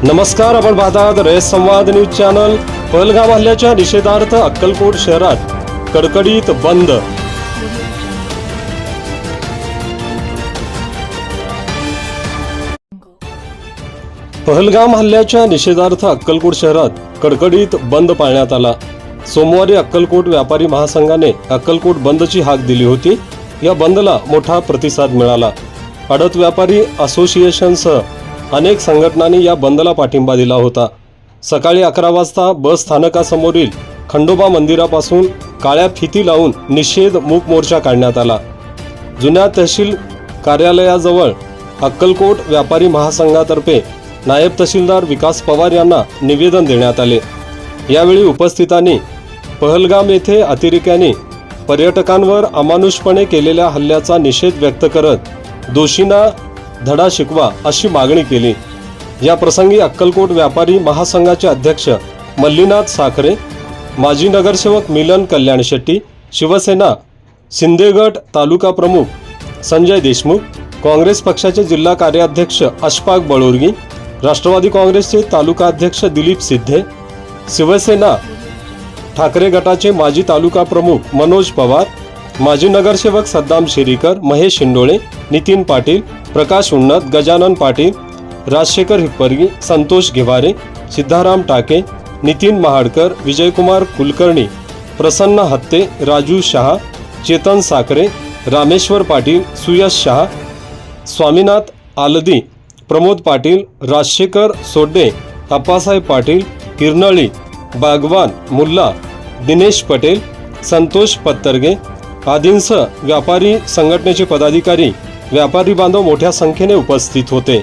नमस्कार, आपण पाहतात रयत संवाद न्यूज चॅनल। पहलगाम हल्ल्याच्या निषेधार्थ अक्कलकोट शहरात कडकडीत बंद। पहलगाम हल्ल्याच्या निषेधार्थ अक्कलकोट शहरात कडकडीत बंद पाळण्यात आला। सोमवारी अक्कलकोट व्यापारी महासंघाने अक्कलकोट बंदची हाक दिली होती। या बंदला मोठा प्रतिसाद मिळाला। आडत व्यापारी असोसिएशनसह अनेक संघटनांनी या बंदला पाठिंबा दिला होता। सकाळी 11 वाजता बस स्थानकासमोरील खंडोबा मंदिरापासून काळ्या फिती लावून निषेध मूक मोर्चा काढण्यात आला। जुन्या तहसील कार्यालयाजवळ अक्कलकोट व्यापारी महासंघातर्फे नायब तहसीलदार विकास पवार यांना निवेदन देण्यात आले। यावेळी उपस्थितांनी पहलगाम येथे अतिरेक्यांनी पर्यटकांवर अमानुषपणे केलेल्या हल्ल्याचा निषेध व्यक्त करत दोषींना धडा शिकवा अशी मागणी केली। या प्रसंगी अक्कलकोट व्यापारी महासंघाचे अध्यक्ष मल्लीनाथ साखरे, माजी नगरसेवक मिलन कल्याण शेट्टी, शिवसेना शिंदेगड तालुका प्रमुख संजय देशमुख, काँग्रेस पक्षाचे जिल्हा कार्याध्यक्ष अशफाक बळोरगी, राष्ट्रवादी काँग्रेसचे तालुका अध्यक्ष दिलीप सिद्धे, शिवसेना ठाकरे गटाचे माजी तालुका प्रमुख मनोज पवार, माजी नगरसेवक सद्दाम शेरीकर, महेश शिंडोळे, नितीन पाटील, प्रकाश उन्नत, गजानन पाटील, राजशेखर हिप्परगी, संतोष घेवारे, सिद्धाराम टाके, नितीन महाडकर, विजयकुमार कुलकर्णी, प्रसन्न हत्ते, राजू शहा, चेतन साखरे, रामेश्वर पाटील, सुयश शहा, स्वामीनाथ आलदी, प्रमोद पाटील, राजशेखर सोड्डे, अप्पासाहेब पाटील, किरनळी, बागवान मुल्ला, दिनेश पटेल, संतोष पत्तरगे आदींसह व्यापारी संघटनेचे पदाधिकारी, व्यापारी बांधव मोठ्या संख्येने उपस्थित होते।